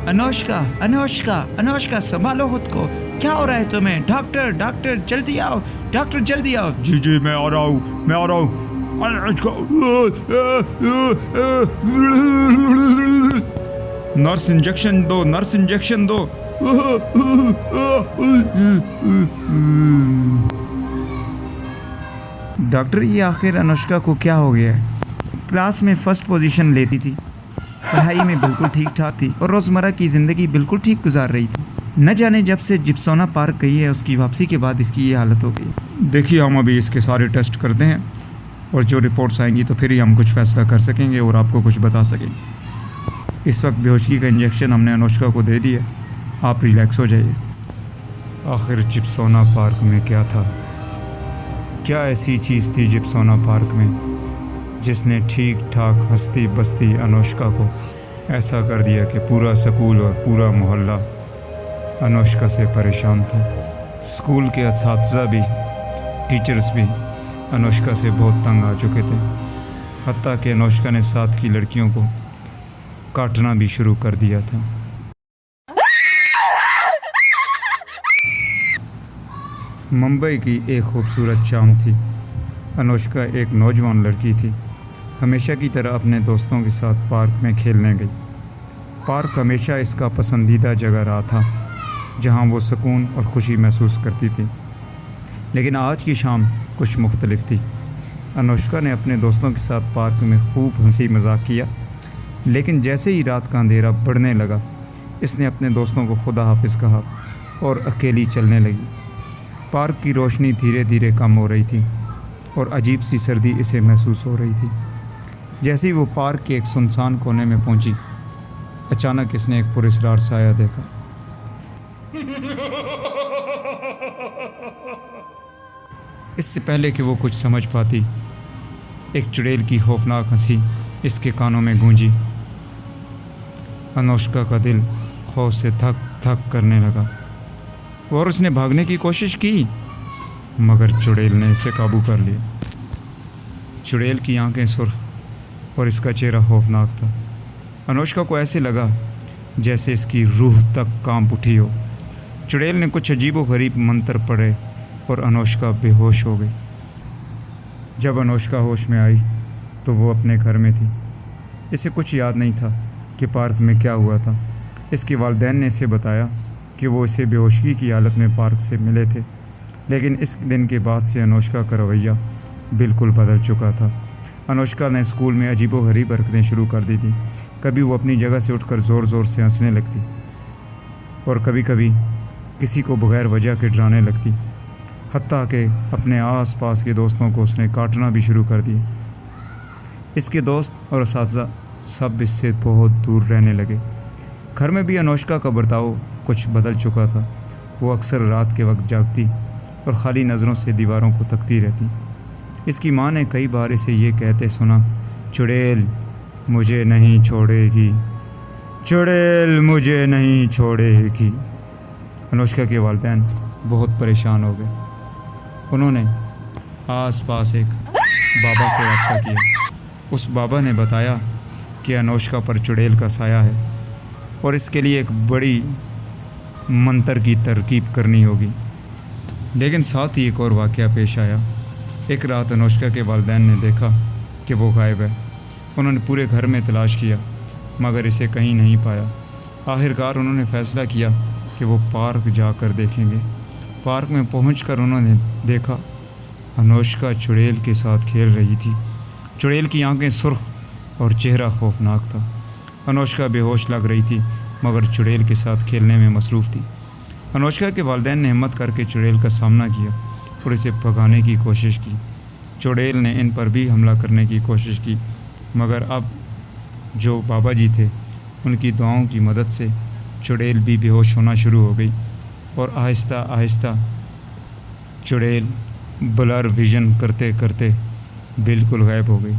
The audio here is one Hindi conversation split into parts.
अनुष्का, अनुष्का, अनुष्का, संभालो खुद को। क्या हो रहा है तुम्हें? डॉक्टर, डॉक्टर जल्दी आओ, डॉक्टर जल्दी आओ। जी जी मैं आ रहा हूँ, मैं आ रहा हूँ। नर्स इंजेक्शन दो, नर्स इंजेक्शन दो। डॉक्टर, ये आखिर अनुष्का को क्या हो गया है? क्लास में फर्स्ट पोजीशन लेती थी, पढ़ाई में बिल्कुल ठीक ठाक थी और रोज़मर्रा की ज़िंदगी बिल्कुल ठीक गुजार रही थी। न जाने जब से जिप्सोना पार्क गई है उसकी वापसी के बाद इसकी ये हालत हो गई। देखिए हम अभी इसके सारे टेस्ट करते हैं और जो रिपोर्ट्स आएंगी तो फिर ही हम कुछ फैसला कर सकेंगे और आपको कुछ बता सकेंगे। इस वक्त बेहोशी का इंजेक्शन हमने अनुष्का को दे दिया, आप रिलैक्स हो जाइए। आखिर जिप्सोना पार्क में क्या था? क्या ऐसी चीज़ थी जिप्सोना पार्क में जिसने ठीक ठाक हंसती बसती अनुष्का को ऐसा कर दिया कि पूरा स्कूल और पूरा मोहल्ला अनुष्का से परेशान था। स्कूल के असातिज़ा भी, टीचर्स भी अनुष्का से बहुत तंग आ चुके थे। हत्ता कि अनुष्का ने साथ की लड़कियों को काटना भी शुरू कर दिया था। मुंबई की एक खूबसूरत शाम थी। अनुष्का एक नौजवान लड़की थी। हमेशा की तरह अपने दोस्तों के साथ पार्क में खेलने गई। पार्क हमेशा इसका पसंदीदा जगह रहा था जहां वो सुकून और ख़ुशी महसूस करती थी। लेकिन आज की शाम कुछ मुख्तलिफ थी। अनुष्का ने अपने दोस्तों के साथ पार्क में खूब हंसी मजाक किया, लेकिन जैसे ही रात का अंधेरा बढ़ने लगा इसने अपने दोस्तों को खुदा हाफिज़ कहा और अकेली चलने लगी। पार्क की रोशनी धीरे धीरे कम हो रही थी और अजीब सी सर्दी इसे महसूस हो रही थी। जैसे ही वो पार्क के एक सुनसान कोने में पहुंची, अचानक इसने एक पुरस्कार साया देखा। इससे पहले कि वो कुछ समझ पाती, एक चुड़ैल की खौफनाक हंसी इसके कानों में गूंजी। अनुष्का का दिल खौफ से थक थक करने लगा और उसने भागने की कोशिश की, मगर चुड़ैल ने इसे काबू कर लिया। चुड़ैल की आंखें सुर्ख और इसका चेहरा खौफनाक था। अनुष्का को ऐसे लगा जैसे इसकी रूह तक कांप उठी हो। चुड़ैल ने कुछ अजीबोगरीब मंत्र पढ़े और अनुष्का बेहोश हो गई। जब अनुष्का होश में आई तो वो अपने घर में थी। इसे कुछ याद नहीं था कि पार्क में क्या हुआ था। इसके वालिदैन ने इसे बताया कि वो इसे बेहोशी की हालत में पार्क से मिले थे, लेकिन इस दिन के बाद से अनुष्का का रवैया बिल्कुल बदल चुका था। अनुष्का ने स्कूल में अजीबोगरीब हरकतें शुरू कर दी थी। कभी वो अपनी जगह से उठकर ज़ोर ज़ोर से हंसने लगती और कभी कभी किसी को बगैर वजह के डराने लगती। हत्ता कि अपने आस पास के दोस्तों को उसने काटना भी शुरू कर दिया। इसके दोस्त और असातिज़ा सब इससे बहुत दूर रहने लगे। घर में भी अनुष्का का बर्ताव कुछ बदल चुका था। वो अक्सर रात के वक्त जागती और ख़ाली नज़रों से दीवारों को तकती रहती। इसकी माँ ने कई बार इसे ये कहते सुना, चुड़ैल मुझे नहीं छोड़ेगी, चुड़ैल मुझे नहीं छोड़ेगी। अनुष्का के वालिदैन बहुत परेशान हो गए। उन्होंने आस पास एक बाबा से रब्ता किया। उस बाबा ने बताया कि अनुष्का पर चुड़ैल का साया है और इसके लिए एक बड़ी मंत्र की तरकीब करनी होगी। लेकिन साथ ही एक और वाक़या पेश आया। एक रात अनुष्का के वालिदैन ने देखा कि वो गायब है। उन्होंने पूरे घर में तलाश किया मगर इसे कहीं नहीं पाया। आखिरकार उन्होंने फ़ैसला किया कि वो पार्क जाकर देखेंगे। पार्क में पहुंचकर उन्होंने देखा अनुष्का चुड़ैल के साथ खेल रही थी। चुड़ैल की आंखें सुर्ख और चेहरा खौफनाक था। अनुष्का बेहोश लग रही थी मगर चुड़ैल के साथ खेलने में मसरूफ़ थी। अनुष्का के वालिदैन ने हिम्मत करके चुड़ैल का सामना किया और इसे भगाने की कोशिश की। चुड़ैल ने इन पर भी हमला करने की कोशिश की मगर अब जो बाबा जी थे उनकी दुआओं की मदद से चुड़ैल भी बेहोश होना शुरू हो गई और आहिस्ता आहिस्ता चुड़ैल ब्लर विजन करते करते बिल्कुल गायब हो गई।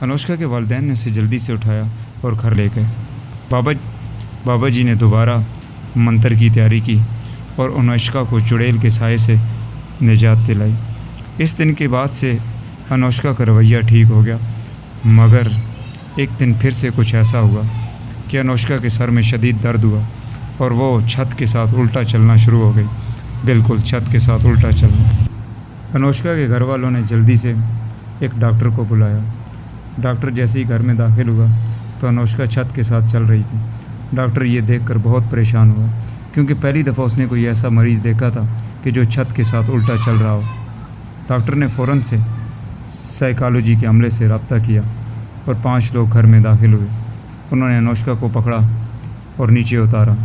अनुष्का के वालिदैन ने उसे जल्दी से उठाया और घर ले गए। बाबा जी ने दोबारा मंत्र की तैयारी की और अनुष्का को चुड़ैल के साए से निजात दिलाई। इस दिन के बाद से अनुष्का का रवैया ठीक हो गया, मगर एक दिन फिर से कुछ ऐसा हुआ कि अनुष्का के सर में शदीद दर्द हुआ और वो छत के साथ उल्टा चलना शुरू हो गई। बिल्कुल छत के साथ उल्टा चलना। अनुष्का के घर वालों ने जल्दी से एक डॉक्टर को बुलाया। डॉक्टर जैसे ही घर में दाखिल हुआ तो अनुष्का छत के साथ चल रही थी। डॉक्टर ये देखकर बहुत परेशान हुआ, क्योंकि पहली दफ़ा उसने कोई ऐसा मरीज़ देखा था कि जो छत के साथ उल्टा चल रहा हो। डॉक्टर ने फ़ौरन से साइकोलॉजी के अमले से रब्ता किया और 5 लोग घर में दाखिल हुए। उन्होंने अनुष्का को पकड़ा और नीचे उतारा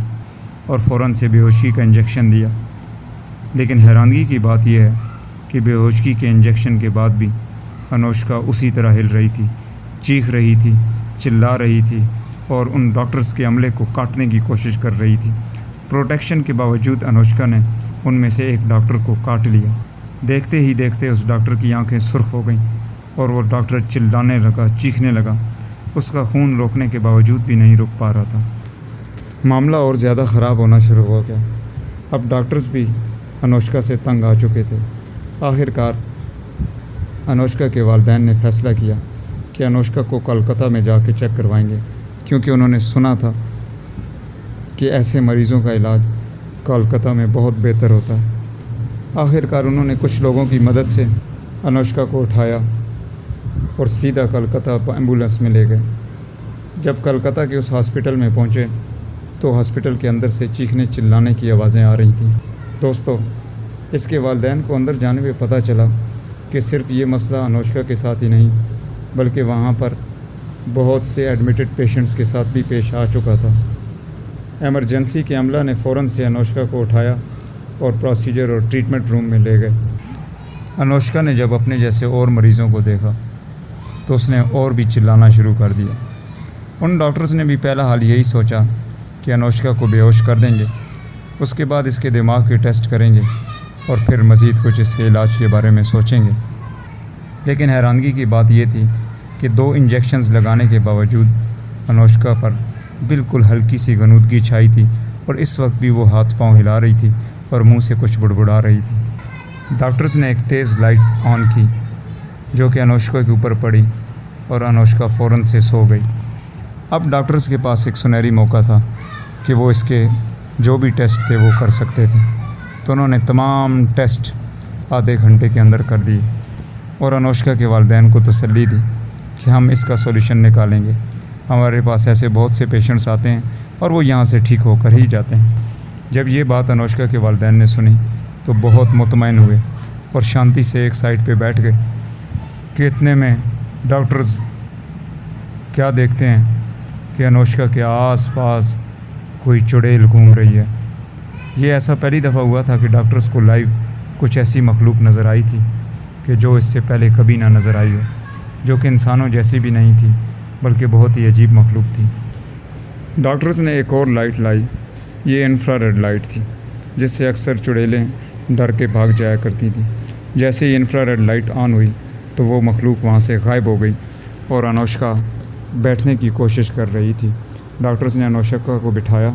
और फ़ौरन से बेहोशी का इंजेक्शन दिया। लेकिन हैरानगी की बात यह है कि बेहोशी के इंजेक्शन के बाद भी अनुष्का उसी तरह हिल रही थी, चीख रही थी, चिल्ला रही थी और उन डॉक्टर्स के अमले को काटने की कोशिश कर रही थी। प्रोटेक्शन के बावजूद अनुष्का ने उनमें से एक डॉक्टर को काट लिया। देखते ही देखते उस डॉक्टर की आंखें सुर्ख हो गईं और वो डॉक्टर चिल्लाने लगा, चीखने लगा। उसका खून रोकने के बावजूद भी नहीं रुक पा रहा था। मामला और ज़्यादा ख़राब होना शुरू हो गया। अब डॉक्टर्स भी अनुष्का से तंग आ चुके थे। आखिरकार अनुष्का के वालिदैन ने फ़ैसला किया कि अनुष्का को कोलकाता में जाके चेक करवाएंगे, क्योंकि उन्होंने सुना था कि ऐसे मरीज़ों का इलाज कोलकाता में बहुत बेहतर होता है। आखिरकार उन्होंने कुछ लोगों की मदद से अनुष्का को उठाया और सीधा कोलकाता एम्बुलेंस में ले गए। जब कोलकाता के उस हॉस्पिटल में पहुंचे तो हॉस्पिटल के अंदर से चीखने चिल्लाने की आवाज़ें आ रही थीं। दोस्तों, इसके वालिदैन को अंदर जाने में पता चला कि सिर्फ ये मसला अनुष्का के साथ ही नहीं, बल्कि वहाँ पर बहुत से एडमिटेड पेशेंट्स के साथ भी पेश आ चुका था। एमरजेंसी के अमला ने फ़ौरन से अनुष्का को उठाया और प्रोसीजर और ट्रीटमेंट रूम में ले गए। अनुष्का ने जब अपने जैसे और मरीज़ों को देखा तो उसने और भी चिल्लाना शुरू कर दिया। उन डॉक्टर्स ने भी पहला हाल यही सोचा कि अनुष्का को बेहोश कर देंगे, उसके बाद इसके दिमाग के टेस्ट करेंगे और फिर मज़ीद कुछ इसके इलाज के बारे में सोचेंगे। लेकिन हैरानगी की बात यह थी कि 2 इंजेक्शन्स लगाने के बावजूद अनुष्का पर बिल्कुल हल्की सी गनूदगी छाई थी और इस वक्त भी वो हाथ पांव हिला रही थी और मुंह से कुछ बुड़बुड़ा रही थी। डॉक्टर्स ने एक तेज़ लाइट ऑन की जो कि अनुष्का के ऊपर पड़ी और अनुष्का फ़ौरन से सो गई। अब डॉक्टर्स के पास एक सुनहरी मौका था कि वो इसके जो भी टेस्ट थे वो कर सकते थे। तो उन्होंने तमाम टेस्ट आधे घंटे के अंदर कर दिए और अनुष्का के वालिदैन को तसल्ली दी कि हम इसका सॉल्यूशन निकालेंगे। हमारे पास ऐसे बहुत से पेशेंट्स आते हैं और वो यहाँ से ठीक होकर ही जाते हैं। जब ये बात अनुष्का के वालिदैन ने सुनी तो बहुत मुतमईन हुए और शांति से एक साइड पे बैठ गए कि इतने में डॉक्टर्स क्या देखते हैं कि अनुष्का के आस-पास कोई चुड़ैल घूम रही है। ये ऐसा पहली दफ़ा हुआ था कि डॉक्टर्स को लाइव कुछ ऐसी मखलूक नज़र आई थी कि जो इससे पहले कभी ना नज़र आई हो, जो कि इंसानों जैसी भी नहीं थी बल्कि बहुत ही अजीब मखलूक थी। डॉक्टर्स ने एक और लाइट लाई। ये इंफ्रारेड लाइट थी जिससे अक्सर चुड़ैलें डर के भाग जाया करती थी। जैसे ही इंफ्रारेड लाइट ऑन हुई तो वो मखलूक वहाँ से गायब हो गई और अनुष्का बैठने की कोशिश कर रही थी। डॉक्टर्स ने अनुष्का को बिठाया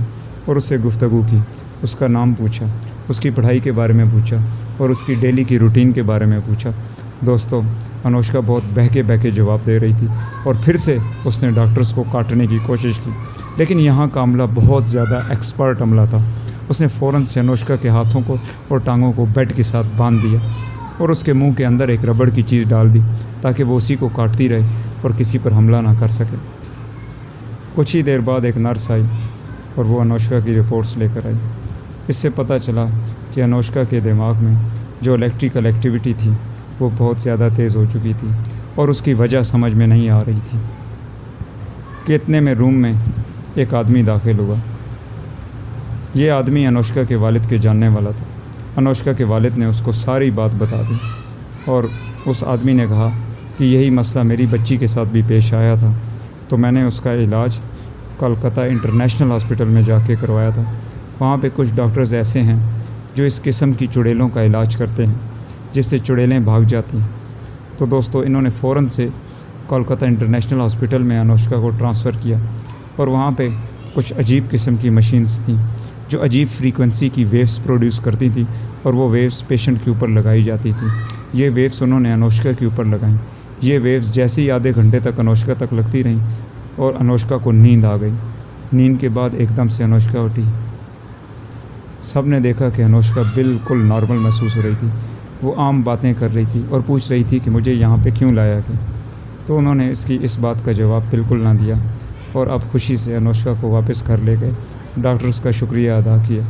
और उससे गुफ्तगू की, उसका नाम पूछा, उसकी पढ़ाई के बारे में पूछा और उसकी डेली की रूटीन के बारे में पूछा। दोस्तों, अनुष्का बहुत बहके जवाब दे रही थी और फिर से उसने डॉक्टर्स को काटने की कोशिश की, लेकिन यहाँ का अमला बहुत ज़्यादा एक्सपर्ट अमला था। उसने फ़ौरन से अनुष्का के हाथों को और टांगों को बेड के साथ बांध दिया और उसके मुंह के अंदर एक रबड़ की चीज़ डाल दी ताकि वो उसी को काटती रहे और किसी पर हमला ना कर सके। कुछ ही देर बाद एक नर्स आई और वो अनुष्का की रिपोर्ट्स लेकर आई। इससे पता चला कि अनुष्का के दिमाग में जो इलेक्ट्रिकल एक्टिविटी थी वो बहुत ज़्यादा तेज़ हो चुकी थी और उसकी वजह समझ में नहीं आ रही थी कि इतने में रूम में एक आदमी दाखिल हुआ। ये आदमी अनुष्का के वालिद के जानने वाला था। अनुष्का के वालिद ने उसको सारी बात बता दी और उस आदमी ने कहा कि यही मसला मेरी बच्ची के साथ भी पेश आया था, तो मैंने उसका इलाज कोलकाता इंटरनेशनल हॉस्पिटल में जाके करवाया था। वहाँ पे कुछ डॉक्टर्स ऐसे हैं जो इस किस्म की चुड़ैलों का इलाज करते हैं, जिससे चुड़ैलें भाग जाती हैं। तो दोस्तों इन्होंने फ़ौरन से कोलकाता इंटरनेशनल हॉस्पिटल में अनुष्का को ट्रांसफ़र किया और वहाँ पे कुछ अजीब किस्म की मशीन्स थी जो अजीब फ्रीक्वेंसी की वेव्स प्रोड्यूस करती थी और वो वेव्स पेशेंट के ऊपर लगाई जाती थी। ये वेव्स उन्होंने अनुष्का के ऊपर लगाई। ये वेव्स जैसे ही आधे घंटे तक अनुष्का तक लगती रहीं और अनुष्का को नींद आ गई। नींद के बाद एकदम से अनुष्का उठी। सब ने देखा कि अनुष्का बिल्कुल नॉर्मल महसूस हो रही थी। वो आम बातें कर रही थी और पूछ रही थी कि मुझे यहाँ पे क्यों लाया गया। तो उन्होंने इस बात का जवाब बिल्कुल ना दिया और अब खुशी से अनुष्का को वापस घर ले गए। डॉक्टर्स का शुक्रिया अदा किया।